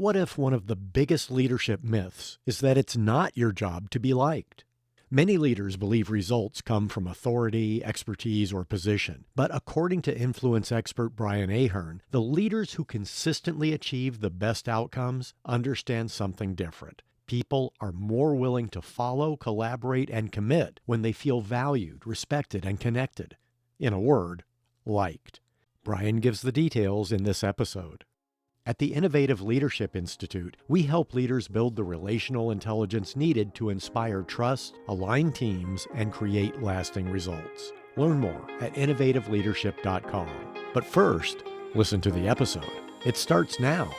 What if one of the biggest leadership myths is that it's not your job to be liked? Many leaders believe results come from authority, expertise, or position. But according to influence expert Brian Ahearn, the leaders who consistently achieve the best outcomes understand something different. People are more willing to follow, collaborate, and commit when they feel valued, respected, and connected. In a word, liked. Brian gives the details in this episode. At the Innovative Leadership Institute, we help leaders build the relational intelligence needed to inspire trust, align teams, and create lasting results. Learn more at innovativeleadership.com. But first, listen to the episode. It starts now.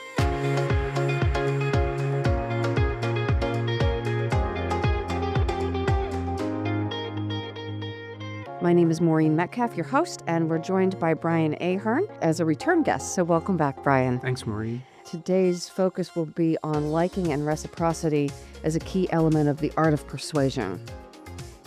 My name is Maureen Metcalf, your host, and we're joined by Brian Ahearn as a return guest. So welcome back, Brian. Thanks, Maureen. Today's focus will be on liking and reciprocity as a key element of the art of persuasion.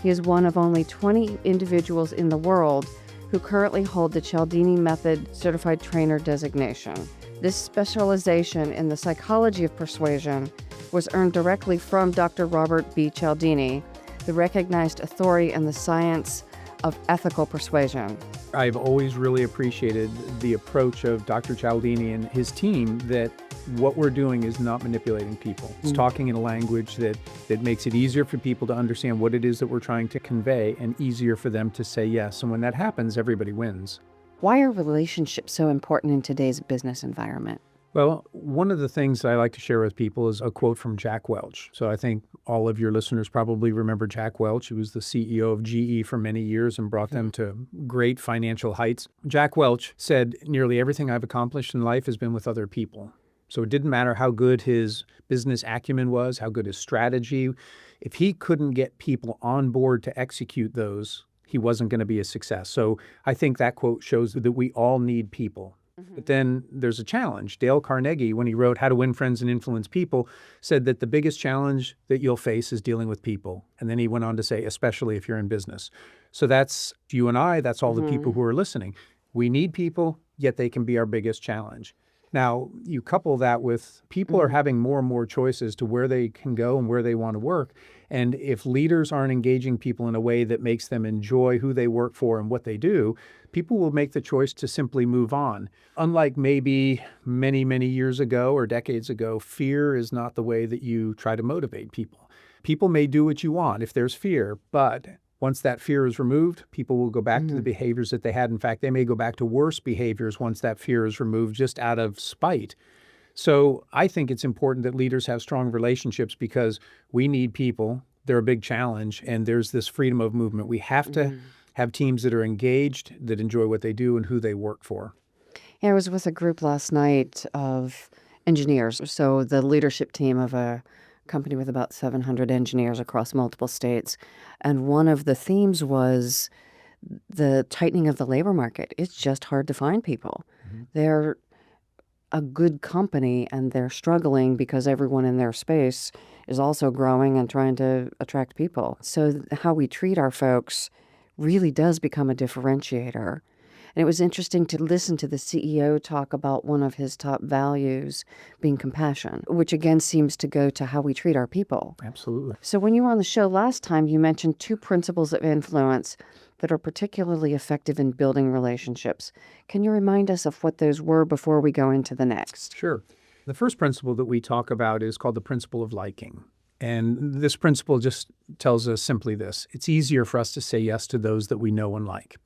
He is one of only 20 individuals in the world who currently hold the Cialdini Method Certified Trainer designation. This specialization in the psychology of persuasion was earned directly from Dr. Robert B. Cialdini, the recognized authority in the science of ethical persuasion. I've always really appreciated the approach of Dr. Cialdini and his team that what we're doing is not manipulating people. It's talking in a language that makes it easier for people to understand what it is that we're trying to convey and easier for them to say yes. And when that happens, everybody wins. Why are relationships so important in today's business environment? Well, one of the things I like to share with people is a quote from Jack Welch. So I think all of your listeners probably remember Jack Welch. He was the CEO of GE for many years and brought them to great financial heights. Jack Welch said, nearly everything I've accomplished in life has been with other people. So it didn't matter how good his business acumen was, how good his strategy. If he couldn't get people on board to execute those, he wasn't going to be a success. So I think that quote shows that we all need people. But then there's a challenge. Dale Carnegie, when he wrote How to Win Friends and Influence People, said that the biggest challenge that you'll face is dealing with people. And then he went on to say, especially if you're in business. So that's you and I, that's all the people who are listening. We need people, yet they can be our biggest challenge. Now, you couple that with people are having more and more choices to where they can go and where they want to work. And if leaders aren't engaging people in a way that makes them enjoy who they work for and what they do, people will make the choice to simply move on. Unlike maybe many, many years ago or decades ago, fear is not the way that you try to motivate people. People may do what you want if there's fear, but once that fear is removed, people will go back to the behaviors that they had. In fact, they may go back to worse behaviors once that fear is removed, just out of spite. So I think it's important that leaders have strong relationships because we need people. They're a big challenge, and there's this freedom of movement. We have to have teams that are engaged, that enjoy what they do and who they work for. Yeah, I was with a group last night of engineers. So the leadership team of a company with about 700 engineers across multiple states. And one of the themes was the tightening of the labor market. It's just hard to find people. They're a good company and they're struggling because everyone in their space is also growing and trying to attract people. So how we treat our folks really does become a differentiator. And it was interesting to listen to the CEO talk about one of his top values being compassion, which again seems to go to how we treat our people. Absolutely. So when you were on the show last time, you mentioned 2 principles of influence that are particularly effective in building relationships. Can you remind us of what those were before we go into the next? Sure. The first principle that we talk about is called the principle of liking. And this principle just tells us simply this. It's easier for us to say yes to those that we know and like.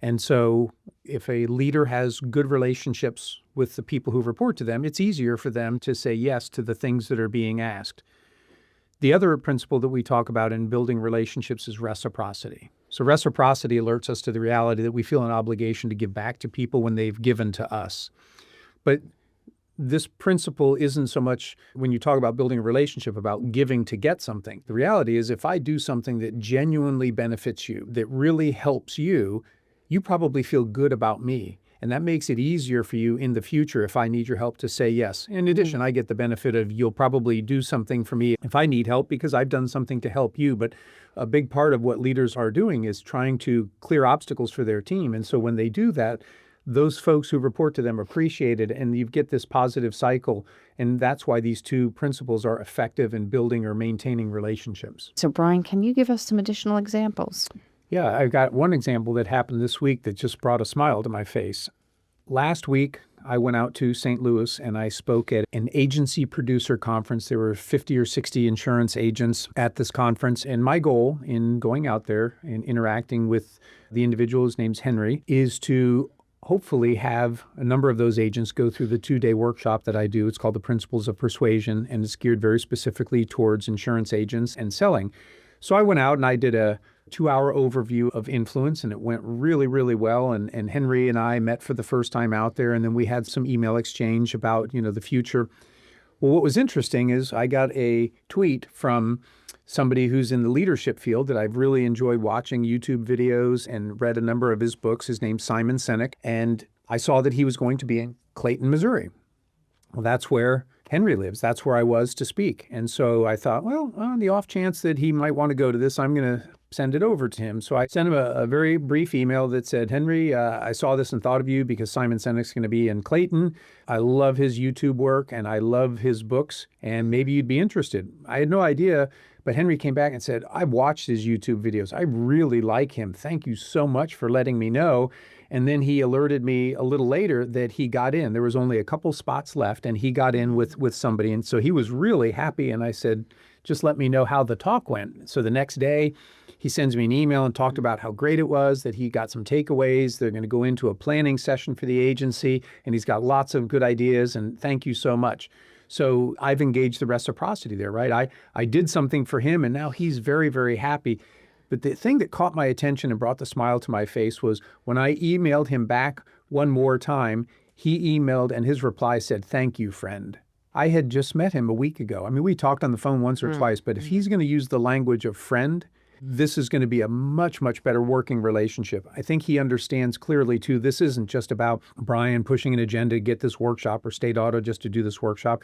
And so if a leader has good relationships with the people who report to them, it's easier for them to say yes to the things that are being asked. The other principle that we talk about in building relationships is reciprocity. So reciprocity alerts us to the reality that we feel an obligation to give back to people when they've given to us. But this principle isn't so much when you talk about building a relationship about giving to get something. The reality is if I do something that genuinely benefits you, that really helps you, you probably feel good about me. And that makes it easier for you in the future if I need your help to say yes. In addition, I get the benefit of you'll probably do something for me if I need help because I've done something to help you. But a big part of what leaders are doing is trying to clear obstacles for their team. And so when they do that, those folks who report to them appreciate it, and you get this positive cycle. And that's why these two principles are effective in building or maintaining relationships. So, Brian, can you give us some additional examples? Yeah, I've got one example that happened this week that just brought a smile to my face. Last week, I went out to St. Louis and I spoke at an agency producer conference. There were 50 or 60 insurance agents at this conference. And my goal in going out there and interacting with the individual, his name's Henry, is to hopefully have a number of those agents go through the 2-day workshop that I do. It's called the Principles of Persuasion, and it's geared very specifically towards insurance agents and selling. So I went out and I did a 2-hour overview of influence, and it went really, really well. And Henry and I met for the first time out there, and then we had some email exchange about, the future. Well, what was interesting is I got a tweet from somebody who's in the leadership field that I've really enjoyed watching YouTube videos and read a number of his books. His name's Simon Sinek, and I saw that he was going to be in Clayton, Missouri. Well, that's where Henry lives. That's where I was to speak. And so I thought, well, on the off chance that he might want to go to this, I'm going to send it over to him. So I sent him a very brief email that said, Henry, I saw this and thought of you because Simon Sinek's going to be in Clayton. I love his YouTube work and I love his books, and maybe you'd be interested. I had no idea, but Henry came back and said, I've watched his YouTube videos. I really like him. Thank you so much for letting me know. And then he alerted me a little later that he got in. There was only a couple spots left, and he got in with somebody. And so he was really happy. And I said, just let me know how the talk went. So the next day, he sends me an email and talked about how great it was, that he got some takeaways. They're going to go into a planning session for the agency, and he's got lots of good ideas, and thank you so much. So I've engaged the reciprocity there, right? I did something for him, and now he's very, very happy. But the thing that caught my attention and brought the smile to my face was when I emailed him back one more time, he emailed and his reply said, thank you, friend. I had just met him a week ago. I mean, we talked on the phone once or twice, but if he's going to use the language of friend, this is going to be a much, much better working relationship. I think he understands clearly, too, this isn't just about Brian pushing an agenda to get this workshop or State Auto just to do this workshop.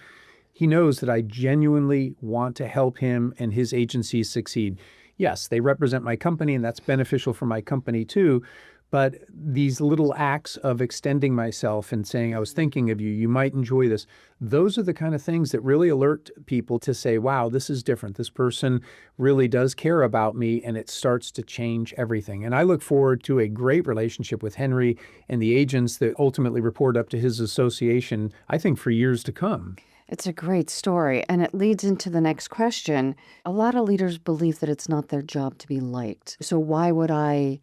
He knows that I genuinely want to help him and his agency succeed. Yes, they represent my company, and that's beneficial for my company, too. But these little acts of extending myself and saying, I was thinking of you, you might enjoy this. Those are the kind of things that really alert people to say, wow, this is different. This person really does care about me, and it starts to change everything. And I look forward to a great relationship with Henry and the agents that ultimately report up to his association, I think, for years to come. It's a great story, and it leads into the next question. A lot of leaders believe that it's not their job to be liked. So why would I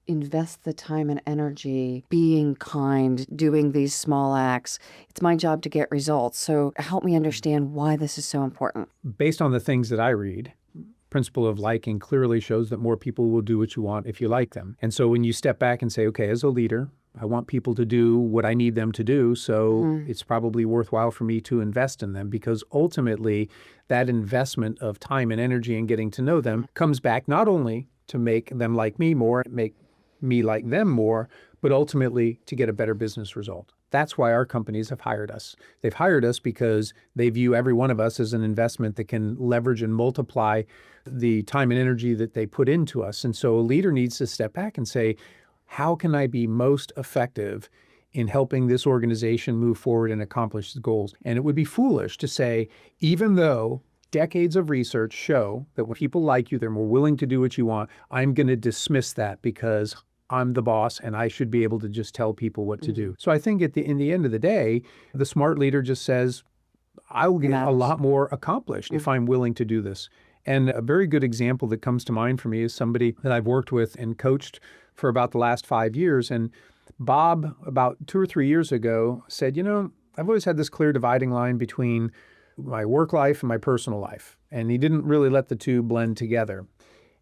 invest the time and energy being kind, doing these small acts? It's my job to get results. So help me understand why this is so important. Based on the things that I read, principle of liking clearly shows that more people will do what you want if you like them. And so when you step back and say, okay, as a leader, I want people to do what I need them to do, so it's probably worthwhile for me to invest in them, because ultimately that investment of time and energy and getting to know them comes back not only to make them like me more, make me like them more, but ultimately to get a better business result. That's why our companies have hired us. They've hired us because they view every one of us as an investment that can leverage and multiply the time and energy that they put into us. And so a leader needs to step back and say, how can I be most effective in helping this organization move forward and accomplish its goals? And it would be foolish to say, even though decades of research show that when people like you, they're more willing to do what you want, I'm going to dismiss that because I'm the boss and I should be able to just tell people what to do. So I think in the end of the day, the smart leader just says, I'll get a lot more accomplished if I'm willing to do this. And a very good example that comes to mind for me is somebody that I've worked with and coached for about the last 5 years. And Bob, about 2 or 3 years ago, said, I've always had this clear dividing line between my work life and my personal life. And he didn't really let the two blend together.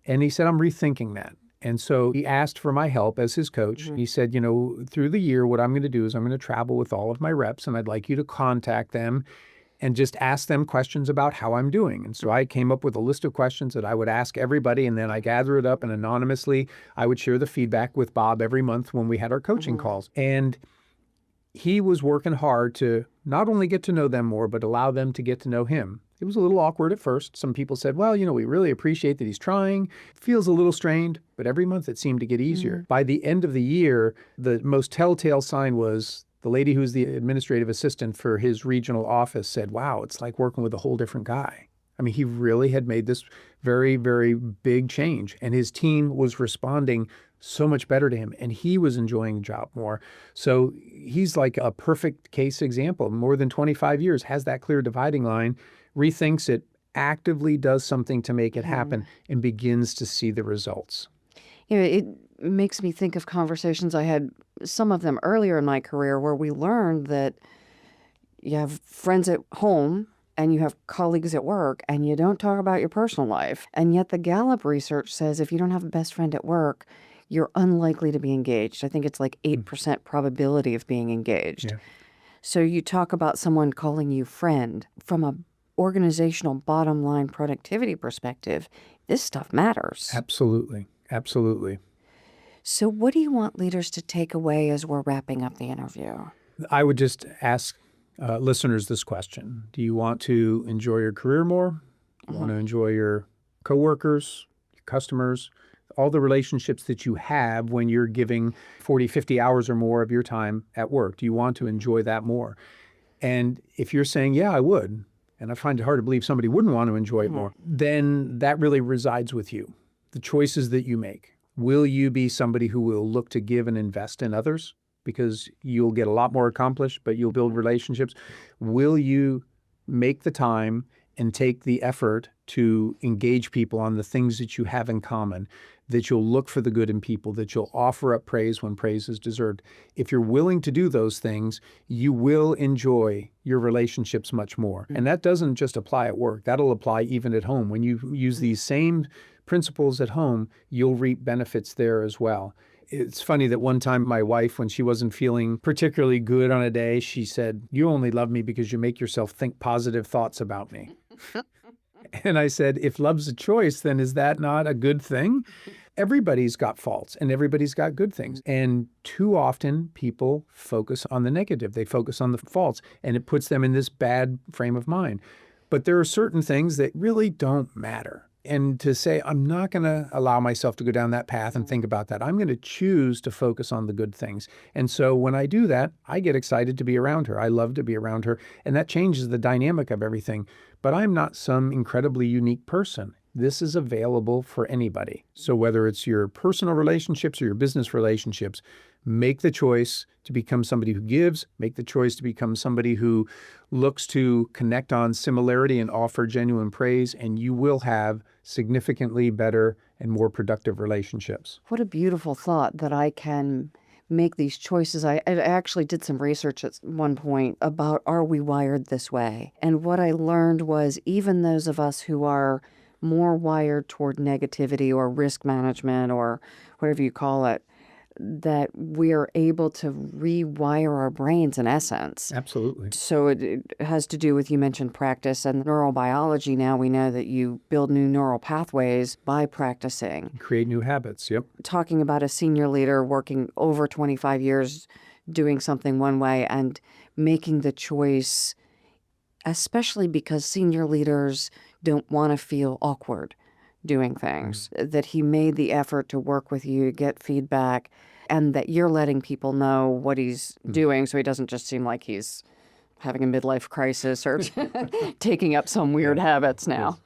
And he said, I'm rethinking that. And so he asked for my help as his coach. He said, through the year, what I'm going to do is I'm going to travel with all of my reps, and I'd like you to contact them and just ask them questions about how I'm doing. And so I came up with a list of questions that I would ask everybody, and then I gather it up, and anonymously, I would share the feedback with Bob every month when we had our coaching calls. And he was working hard to not only get to know them more, but allow them to get to know him. It was a little awkward at first. Some people said, well, we really appreciate that he's trying. Feels a little strained, but every month it seemed to get easier. By the end of the year, the most telltale sign was The lady who's the administrative assistant for his regional office said, wow, it's like working with a whole different guy. I mean, he really had made this very, very big change, and his team was responding so much better to him, and he was enjoying the job more. So he's like a perfect case example. More than 25 years, has that clear dividing line, rethinks it, actively does something to make it happen, and begins to see the results. It makes me think of conversations I had, some of them earlier in my career, where we learned that you have friends at home and you have colleagues at work and you don't talk about your personal life. And yet the Gallup research says if you don't have a best friend at work, you're unlikely to be engaged. I think it's like 8% probability of being engaged. Yeah. So you talk about someone calling you friend. From a organizational bottom line productivity perspective, this stuff matters. Absolutely. Absolutely. So what do you want leaders to take away as we're wrapping up the interview? I would just ask listeners this question. Do you want to enjoy your career more? Do you want to enjoy your coworkers, your customers, all the relationships that you have when you're giving 40, 50 hours or more of your time at work? Do you want to enjoy that more? And if you're saying, yeah, I would, and I find it hard to believe somebody wouldn't want to enjoy it more, then that really resides with you. The choices that you make. Will you be somebody who will look to give and invest in others because you'll get a lot more accomplished, but you'll build relationships? Will you make the time and take the effort to engage people on the things that you have in common, that you'll look for the good in people, that you'll offer up praise when praise is deserved? If you're willing to do those things, you will enjoy your relationships much more. And that doesn't just apply at work. That'll apply even at home. When you use these same principles at home, you'll reap benefits there as well. It's funny that one time my wife, when she wasn't feeling particularly good on a day, she said, "You only love me because you make yourself think positive thoughts about me." And I said, if love's a choice, then is that not a good thing? Everybody's got faults and everybody's got good things. And too often people focus on the negative. They focus on the faults, and it puts them in this bad frame of mind. But there are certain things that really don't matter. And to say, I'm not going to allow myself to go down that path and think about that. I'm going to choose to focus on the good things. And so when I do that, I get excited to be around her. I love to be around her. And that changes the dynamic of everything. But I'm not some incredibly unique person. This is available for anybody. So whether it's your personal relationships or your business relationships, make the choice to become somebody who gives, make the choice to become somebody who looks to connect on similarity and offer genuine praise, and you will have significantly better and more productive relationships. What a beautiful thought that I can make these choices. I actually did some research at one point about, are we wired this way? And what I learned was even those of us who are more wired toward negativity or risk management or whatever you call it, that we are able to rewire our brains in essence. Absolutely. So it has to do with, you mentioned practice and neurobiology. Now we know that you build new neural pathways by practicing. Create new habits. Yep. Talking about a senior leader working over 25 years doing something one way and making the choice, especially because senior leaders don't want to feel awkward doing things, that he made the effort to work with you, get feedback, and that you're letting people know what he's doing so he doesn't just seem like he's having a midlife crisis or taking up some weird habits now.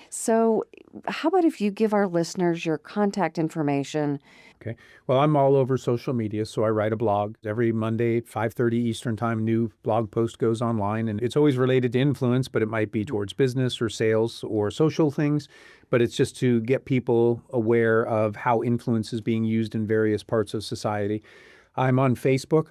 So how about if you give our listeners your contact information? Okay. Well, I'm all over social media, so I write a blog. Every Monday, 5:30 Eastern Time, new blog post goes online, and it's always related to influence, but it might be towards business or sales or social things. But it's just to get people aware of how influence is being used in various parts of society. I'm on Facebook.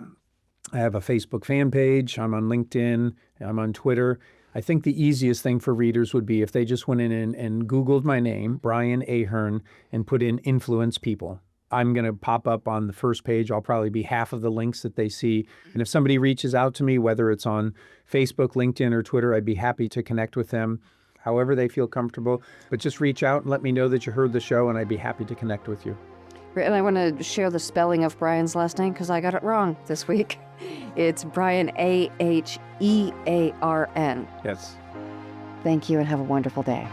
I have a Facebook fan page. I'm on LinkedIn. I'm on Twitter. I think the easiest thing for readers would be if they just went in and Googled my name, Brian Ahearn, and put in influence people. I'm going to pop up on the first page. I'll probably be half of the links that they see. And if somebody reaches out to me, whether it's on Facebook, LinkedIn, or Twitter, I'd be happy to connect with them however they feel comfortable. But just reach out and let me know that you heard the show, and I'd be happy to connect with you. And I want to share the spelling of Brian's last name because I got it wrong this week. It's Brian, Ahearn. Yes. Thank you and have a wonderful day.